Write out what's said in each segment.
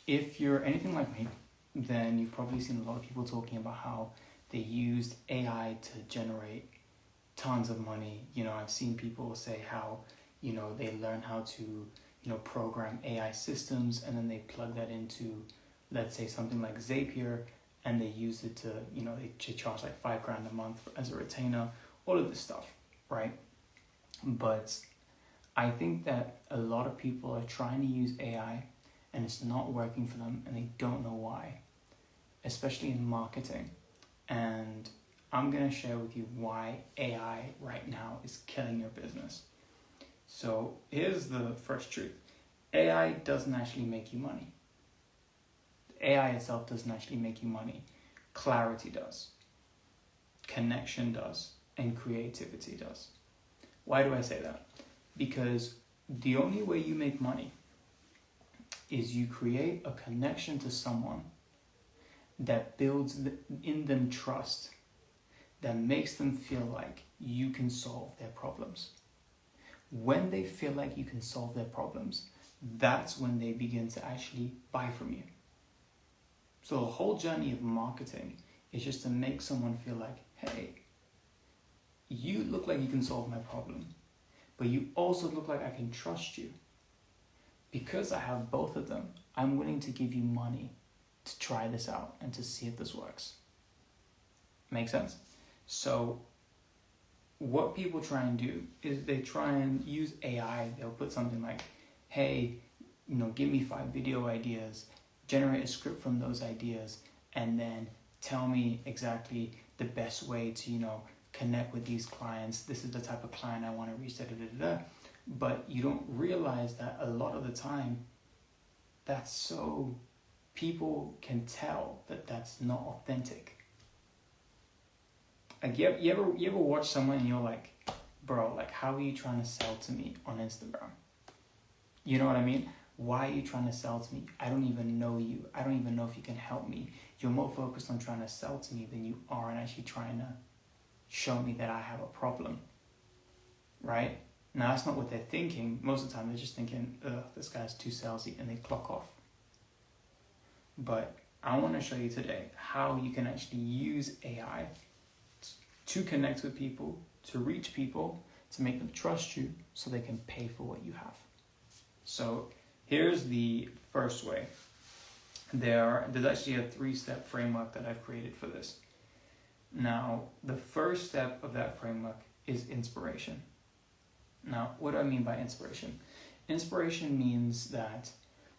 if you're anything like me, then you've probably seen a lot of people talking about how they used AI to generate tons of money. I've seen people say how, they learn how to, program AI systems, and then they plug that into, let's say, something like Zapier, and they use it to, they charge like $5,000 a month as a retainer, all of this stuff, right? But I think that a lot of people are trying to use AI and it's not working for them, and they don't know why, especially in marketing. And I'm going to share with you why AI right now is killing your business. So here's the first truth. AI doesn't actually make you money. AI itself doesn't actually make you money. Clarity does. Connection does. And creativity does. Why do I say that? Because the only way you make money is you create a connection to someone that builds in them trust, that makes them feel like you can solve their problems. When they feel like you can solve their problems, that's when they begin to actually buy from you. So the whole journey of marketing is just to make someone feel like, hey, you look like you can solve my problem, but you also look like I can trust you. Because I have both of them, I'm willing to give you money to try this out and to see if this works. Make sense? So what people try and do is they try and use AI. They'll put something like, hey, give me 5 video ideas, generate a script from those ideas, and then tell me exactly the best way to, connect with these clients. This is the type of client I want to reach, But you don't realize that a lot of the time, that's so people can tell that that's not authentic. Like you ever watch someone and you're like, bro, like how are you trying to sell to me on Instagram? You know what I mean? Why are you trying to sell to me? I don't even know you. I don't even know if you can help me. You're more focused on trying to sell to me than you are on actually trying to show me that I have a problem, right? Now, that's not what they're thinking. Most of the time, they're just thinking, this guy's too salesy, and they clock off. But I want to show you today how you can actually use AI to connect with people, to reach people, to make them trust you so they can pay for what you have. So here's the first way. There's actually a 3-step framework that I've created for this. Now, the first step of that framework is inspiration. Now, what do I mean by inspiration? Inspiration means that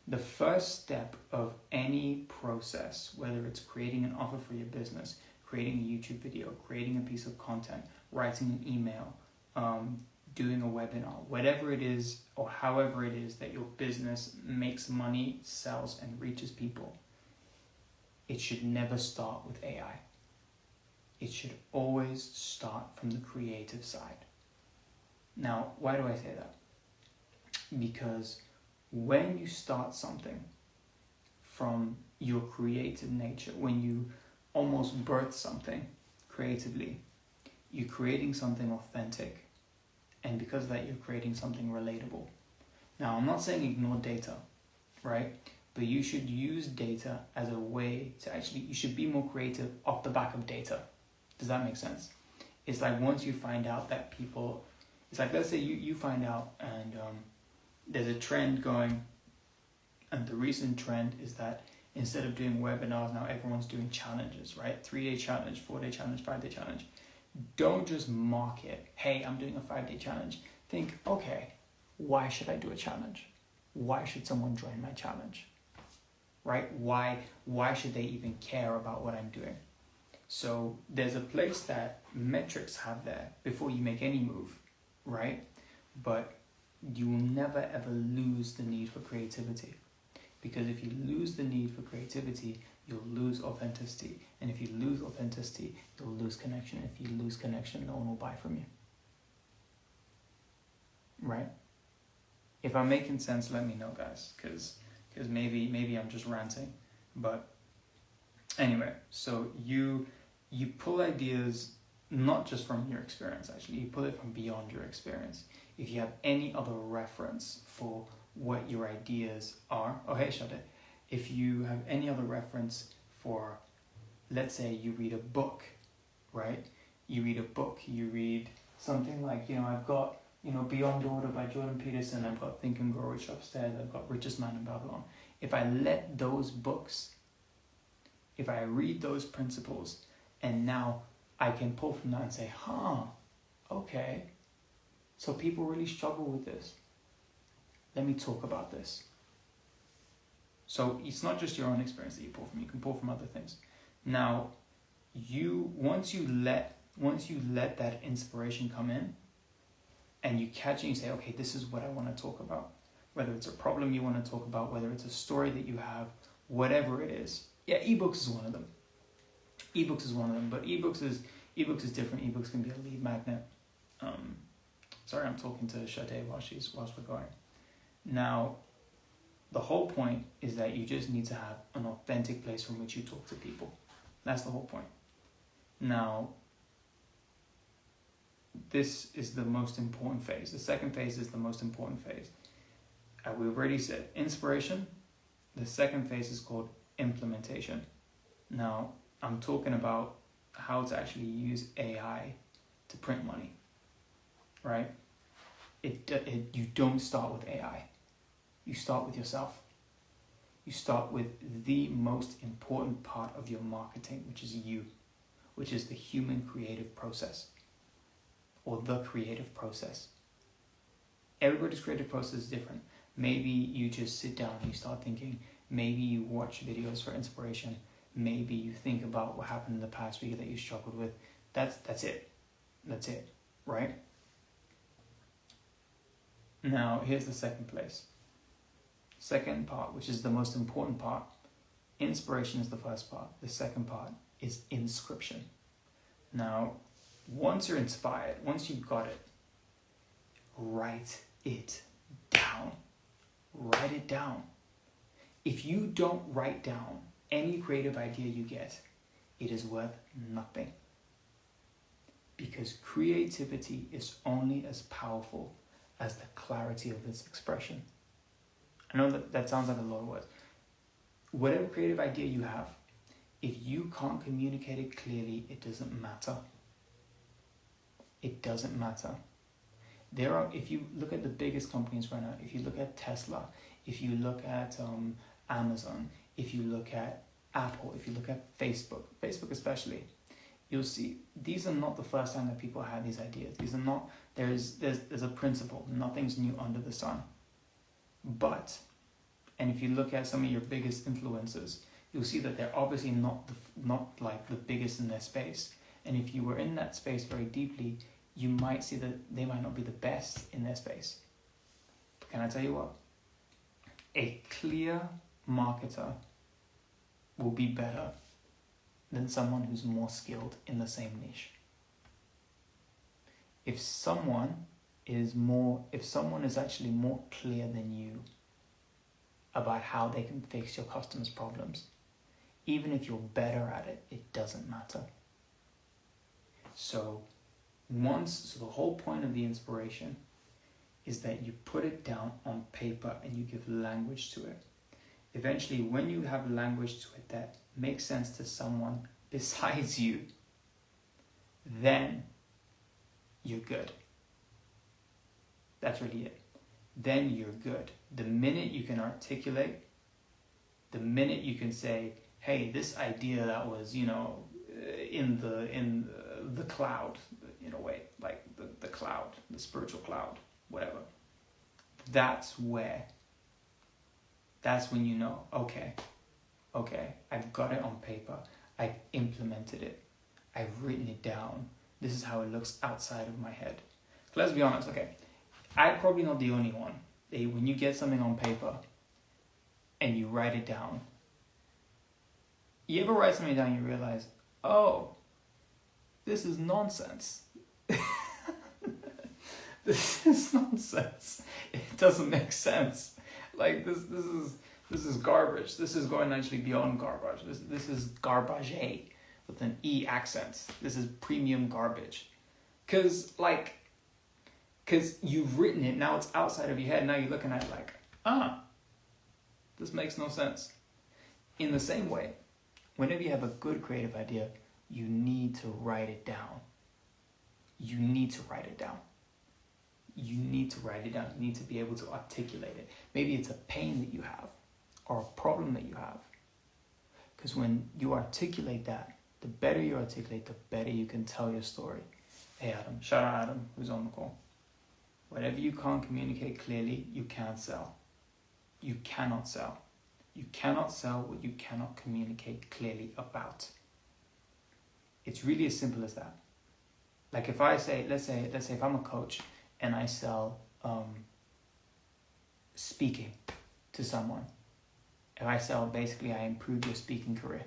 the first step of any process, whether it's creating an offer for your business, creating a YouTube video, creating a piece of content, writing an email, doing a webinar, whatever it is or however it is that your business makes money, sells, and reaches people, it should never start with AI. It should always start from the creative side. Now, why do I say that? Because when you start something from your creative nature, when you almost birth something creatively, you're creating something authentic. And because of that, you're creating something relatable. Now, I'm not saying ignore data, right? But you should use data as a way to you should be more creative off the back of data. Does that make sense? It's like once you find out that people, it's like, let's say you find out and there's a trend going, and the recent trend is that instead of doing webinars, now everyone's doing challenges, right? 3-day challenge, 4-day challenge, 5-day challenge. Don't just market, hey, I'm doing a 5-day challenge. Think, okay, why should I do a challenge? Why should someone join my challenge? Right? Why should they even care about what I'm doing? So there's a place that metrics have there before you make any move, right? But you will never ever lose the need for creativity. Because if you lose the need for creativity, you'll lose authenticity. And if you lose authenticity, you'll lose connection. If you lose connection, no one will buy from you. Right? If I'm making sense, let me know, guys. Because maybe I'm just ranting. But anyway, so you pull ideas not just from your experience, actually. You pull it from beyond your experience. If you have any other reference for what your ideas are. Oh, hey, Shade. If you have any other reference for, let's say you read a book, right? You read something like, I've got, Beyond Order by Jordan Peterson, I've got Think and Grow Rich upstairs, I've got Richest Man in Babylon. If I let those books, if I read those principles, and now I can pull from that and say, okay, so people really struggle with this. Let me talk about this. So it's not just your own experience that you pull from, you can pull from other things. Now, once you let that inspiration come in, and you catch it and you say, okay, this is what I want to talk about. Whether it's a problem you want to talk about, whether it's a story that you have, whatever it is. Yeah, ebooks is one of them. But ebooks is different. Ebooks can be a lead magnet. Sorry, I'm talking to Sade whilst we're going. Now, the whole point is that you just need to have an authentic place from which you talk to people. That's the whole point. Now, this is the most important phase. The second phase is the most important phase. We've already said inspiration. The second phase is called implementation. Now, I'm talking about how to actually use AI to print money, right? You don't start with AI. You start with yourself. You start with the most important part of your marketing, which is you, which is the human creative process, or the creative process. Everybody's creative process is different. Maybe you just sit down and you start thinking. Maybe you watch videos for inspiration. Maybe you think about what happened in the past week that you struggled with. That's it. That's it, right? Now, here's the second place. Second part, which is the most important part. Inspiration is the first part. The second part is inscription. Now, once you're inspired, once you've got it, write it down. Write it down. If you don't write down any creative idea you get, it is worth nothing. Because creativity is only as powerful as the clarity of its expression. I know that sounds like a lot of words. Whatever creative idea you have, if you can't communicate it clearly, it doesn't matter. It doesn't matter. If you look at the biggest companies right now, if you look at Tesla, if you look at Amazon, if you look at Apple, if you look at Facebook especially, you'll see these are not the first time that people had these ideas. These are not, there's a principle. Nothing's new under the sun. But, and if you look at some of your biggest influencers, you'll see that they're obviously not like the biggest in their space. And if you were in that space very deeply, you might see that they might not be the best in their space. But can I tell you what? A clear marketer will be better than someone who's more skilled in the same niche. If someone is actually more clear than you about how they can fix your customers' problems, even if you're better at it, it doesn't matter. So the whole point of the inspiration is that you put it down on paper and you give language to it. Eventually, when you have language to it that makes sense to someone besides you, then you're good. That's really it. Then you're good. The minute you can articulate, the minute you can say, hey, this idea that was, in the cloud, in a way, like the cloud, the spiritual cloud, whatever. That's when you know, okay, I've got it on paper. I've implemented it. I've written it down. This is how it looks outside of my head. Let's be honest, okay. I'm probably not the only one. When you get something on paper and you write it down, you ever write something down and you realize, oh, this is nonsense. This is nonsense. It doesn't make sense. Like this is garbage. This is going actually beyond garbage. This is garbage with an E accent. This is premium garbage. Cause you've written it, now it's outside of your head, now you're looking at it like, this makes no sense. In the same way, whenever you have a good creative idea, you need to write it down. You need to write it down. You need to write it down. You need to be able to articulate it. Maybe it's a pain that you have or a problem that you have. Because when you articulate that, the better you articulate, the better you can tell your story. Hey Adam, shout out Adam, who's on the call. Whatever you can't communicate clearly, you can't sell. You cannot sell. You cannot sell what you cannot communicate clearly about. It's really as simple as that. Like if I say, let's say if I'm a coach and I sell speaking to someone, if I sell basically I improve your speaking career.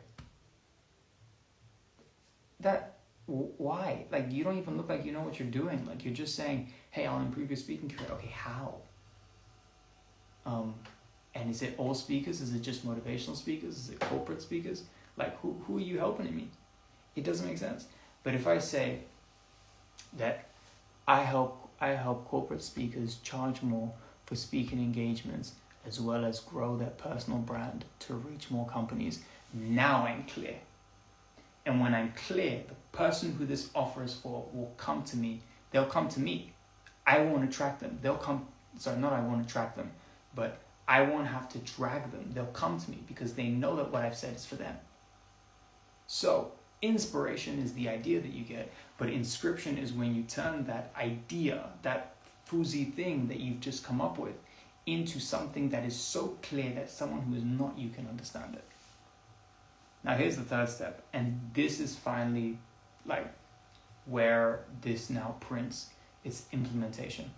Why? Like you don't even look like you know what you're doing. Like you're just saying, hey, I'll improve your speaking career. Okay, how? And is it all speakers? Is it just motivational speakers? Is it corporate speakers? Like who are you helping me? It doesn't make sense. But if I say that I help corporate speakers charge more for speaking engagements as well as grow their personal brand to reach more companies, now I'm clear. And when I'm clear, the person who this offer is for will come to me. They'll come to me. I won't attract them. I won't attract them, but I won't have to drag them. They'll come to me because they know that what I've said is for them. So inspiration is the idea that you get, but inscription is when you turn that idea, that fuzzy thing that you've just come up with, into something that is so clear that someone who is not you can understand it. Now here's the third step, and this is finally like where this now prints. It's implementation.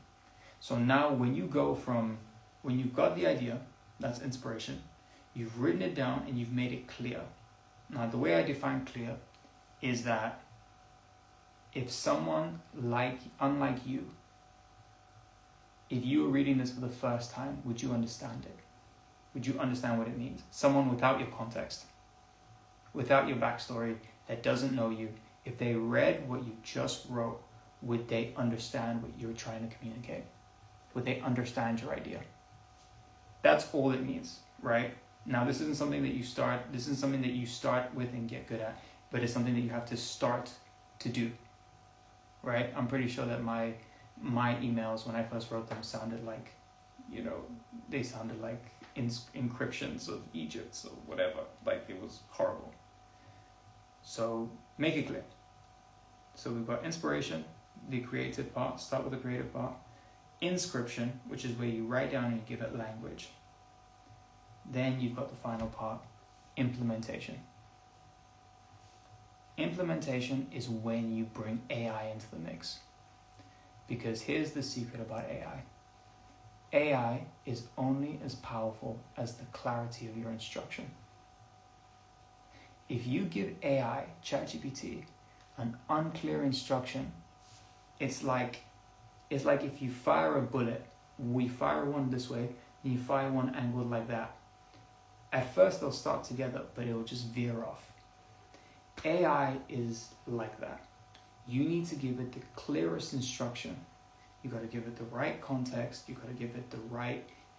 So now when you've got the idea, that's inspiration, you've written it down and you've made it clear. Now the way I define clear is that if someone unlike you, if you were reading this for the first time, would you understand it? Would you understand what it means? Someone without your context, without your backstory, that doesn't know you, if they read what you just wrote, would they understand what you're trying to communicate? Would they understand your idea? That's all it means, right? Now, this isn't something that you start with and get good at, but it's something that you have to start to do, right? I'm pretty sure that my emails, when I first wrote them, sounded like, they sounded like encryptions of Egypt or whatever. Like, it was horrible. So make it clear. So we've got inspiration, the creative part, start with the creative part. Inscription, which is where you write down and you give it language. Then you've got the final part, implementation. Implementation is when you bring AI into the mix. Because here's the secret about AI. AI is only as powerful as the clarity of your instruction. If you give AI, ChatGPT, an unclear instruction, it's like if you fire a bullet, we fire one this way, and you fire one angled like that. At first they'll start together, but it will just veer off. AI is like that. You need to give it the clearest instruction. You got to give it the right context. You got to give it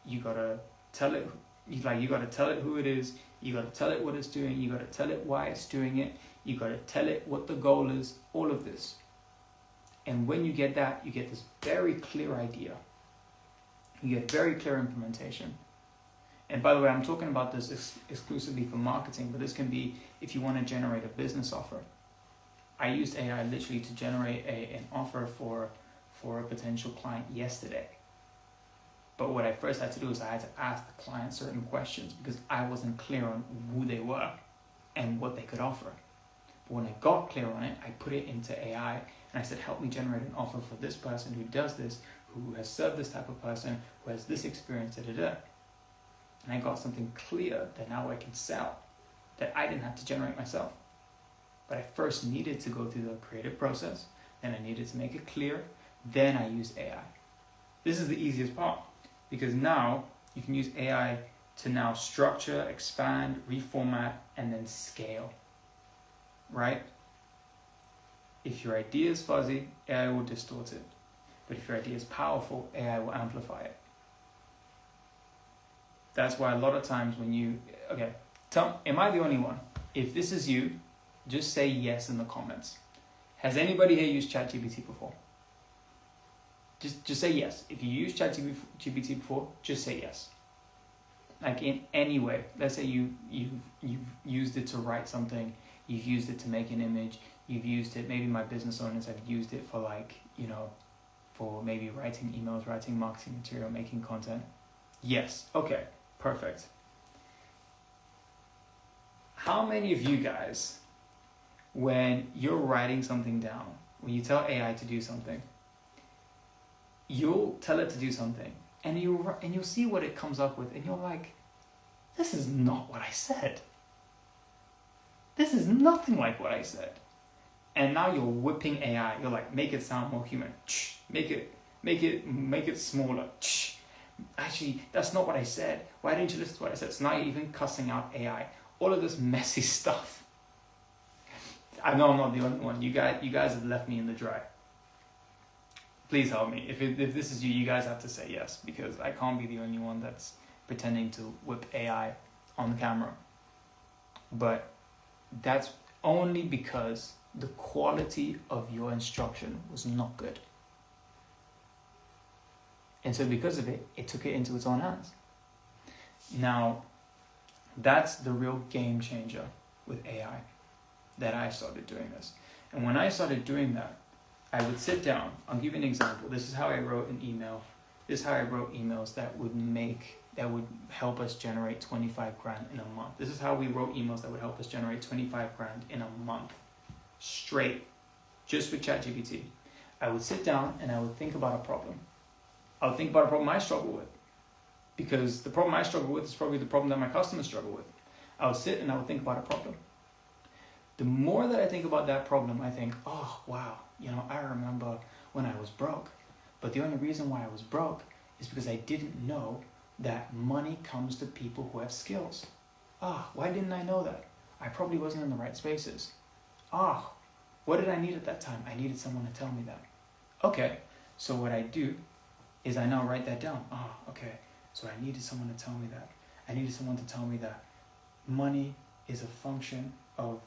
you got to tell it, you got to tell it who it is. You got to tell it what it's doing. You got to tell it why it's doing it. You got to tell it what the goal is, all of this. And when you get that, you get this very clear idea. You get very clear implementation. And by the way, I'm talking about this exclusively for marketing, but this can be if you want to generate a business offer. I used AI literally to generate an offer for a potential client yesterday. But what I first had to do is I had to ask the client certain questions because I wasn't clear on who they were and what they could offer. But when I got clear on it, I put it into AI and I said, help me generate an offer for this person who does this, who has served this type of person, who has this experience, da-da-da. And I got something clear that now I can sell, that I didn't have to generate myself. But I first needed to go through the creative process, then I needed to make it clear, then I used AI. This is the easiest part, because now you can use AI to now structure, expand, reformat, and then scale, right? If your idea is fuzzy, AI will distort it. But if your idea is powerful, AI will amplify it. That's why a lot of times when Am I the only one? If this is you, just say yes in the comments. Has anybody here used ChatGPT before? Just say yes. If you use ChatGPT before, just say yes. Like in any way. Let's say you've used it to write something, you've used it to make an image, you've used it, maybe my business owners have used it for like, for maybe writing emails, writing marketing material, making content. Yes. Okay. Perfect. How many of you guys, when you're writing something down, when you tell AI to do something, you'll tell it to do something, and you'll see what it comes up with, and you're like, this is not what I said. This is nothing like what I said. And now you're whipping AI. You're like, make it sound more human. Make it smaller. Actually, that's not what I said. Why didn't you listen to what I said? So now you're even cussing out AI. All of this messy stuff. I know I'm not the only one. You guys have left me in the dry. Please help me. If this is you, you guys have to say yes, because I can't be the only one that's pretending to whip AI on the camera. But that's only because the quality of your instruction was not good. And so because of it, it took it into its own hands. Now, that's the real game changer with AI, that I started doing this. And when I started doing that, I would sit down. I'll give you an example. This is how I wrote an email. This is how I wrote emails that would help us generate 25 grand in a month. This is how we wrote emails that would help us generate 25 grand in a month. Straight. Just with ChatGPT. I would sit down and I would think about a problem. I would think about a problem I struggle with. Because the problem I struggle with is probably the problem that my customers struggle with. I would sit and I would think about a problem. The more that I think about that problem, I think, oh, wow, I remember when I was broke. But the only reason why I was broke is because I didn't know that money comes to people who have skills. Why didn't I know that? I probably wasn't in the right spaces. What did I need at that time? I needed someone to tell me that. Okay, so what I do is I now write that down. Okay, so I needed someone to tell me that. I needed someone to tell me that money is a function of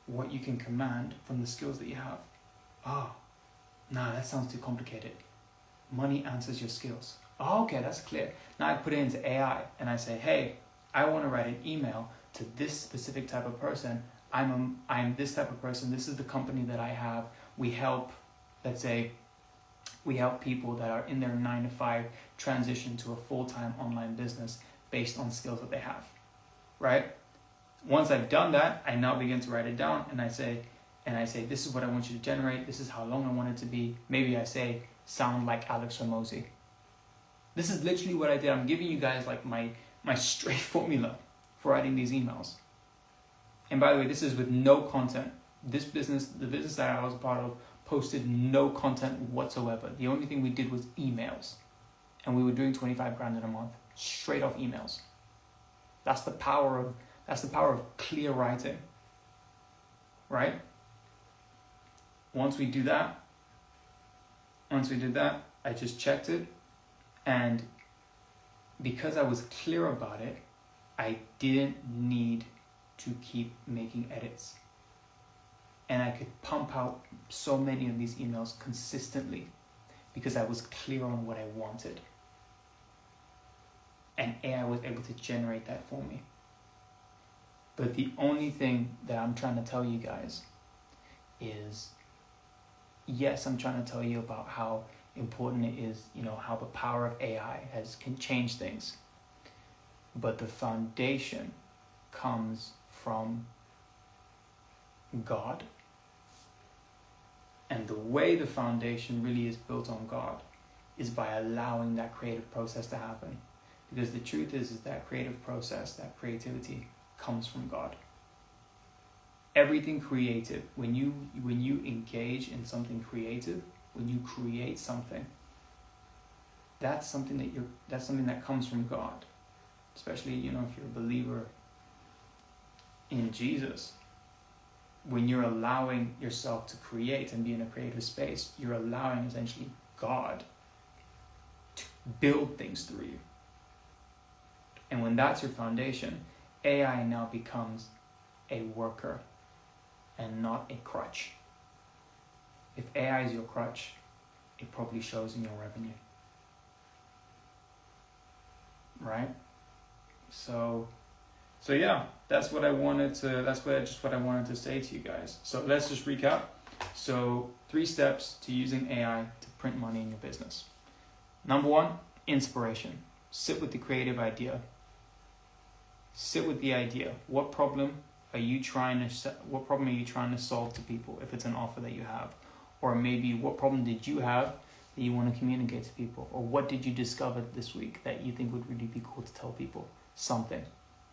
what you can command from the skills that you have. That sounds too complicated. Money answers your skills. Okay, that's clear. Now I put it into AI and I say, hey, I want to write an email to this specific type of person. I'm this type of person. This is the company that I have. We help people that are in their 9-to-5 transition to a full-time online business based on skills that they have, right? Once I've done that, I now begin to write it down and I say, this is what I want you to generate. This is how long I want it to be. Maybe I say, sound like Alex Hormozi. This is literally what I did. I'm giving you guys like my straight formula for writing these emails. And by the way, this is with no content. The business that I was a part of, posted no content whatsoever. The only thing we did was emails. And we were doing 25 grand in a month, straight off emails. That's the power of clear writing, right? Once we did that, I just checked it. And because I was clear about it, I didn't need to keep making edits. And I could pump out so many of these emails consistently because I was clear on what I wanted. And AI was able to generate that for me. But the only thing that I'm trying to tell you guys is, yes, I'm trying to tell you about how important it is, how the power of AI can change things. But the foundation comes from God. And the way the foundation really is built on God is by allowing that creative process to happen. Because the truth is that creative process, that creativity comes from God. Everything creative, when you engage in something creative, when you create something, that's something that comes from God. Especially, if you're a believer in Jesus. When you're allowing yourself to create and be in a creative space, you're allowing essentially God to build things through you. And when that's your foundation, AI now becomes a worker and not a crutch. If AI is your crutch, it probably shows in your revenue. Right? So yeah, that's what I wanted to say to you guys. So let's just recap. So 3 steps to using AI to print money in your business. Number 1, inspiration. Sit with the creative idea. Sit with the idea. What problem are you trying to solve to people if it's an offer that you have? Or maybe what problem did you have that you want to communicate to people? Or what did you discover this week that you think would really be cool to tell people? Something,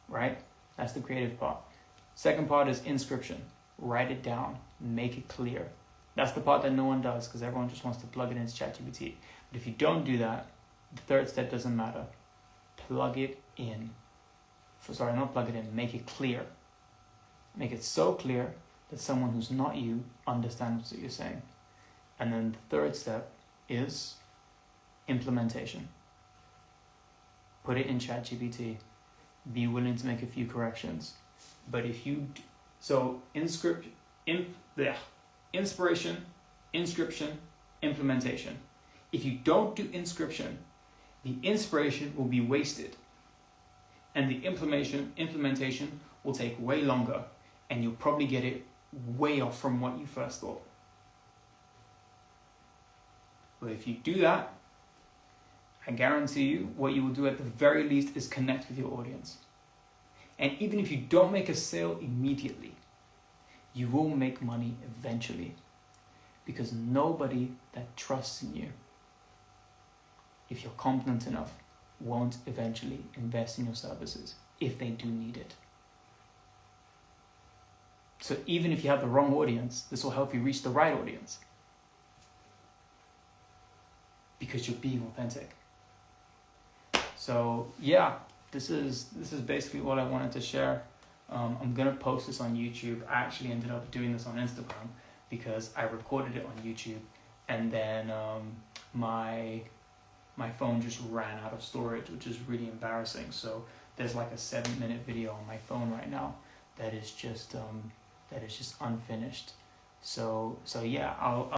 right? That's the creative part. Second part is inscription. Write it down. Make it clear. That's the part that no one does because everyone just wants to plug it into ChatGPT. But if you don't do that, the third step doesn't matter. Plug it in. Make it clear. Make it so clear that someone who's not you understands what you're saying. And then the third step is implementation. Put it in ChatGPT. Be willing to make a few corrections. But if you... inspiration, inscription, implementation. If you don't do inscription, the inspiration will be wasted. And the implementation will take way longer. And you'll probably get it way off from what you first thought. But if you do that, I guarantee you what you will do at the very least is connect with your audience. And even if you don't make a sale immediately, you will make money eventually. Because nobody that trusts in you, if you're competent enough, won't eventually invest in your services if they do need it. So even if you have the wrong audience, this will help you reach the right audience. Because you're being authentic. So yeah, this is basically all I wanted to share. I'm gonna post this on YouTube. I actually ended up doing this on Instagram because I recorded it on YouTube and then my phone just ran out of storage, which is really embarrassing. So there's like a 7-minute video on my phone right now that is just unfinished. So yeah, I'll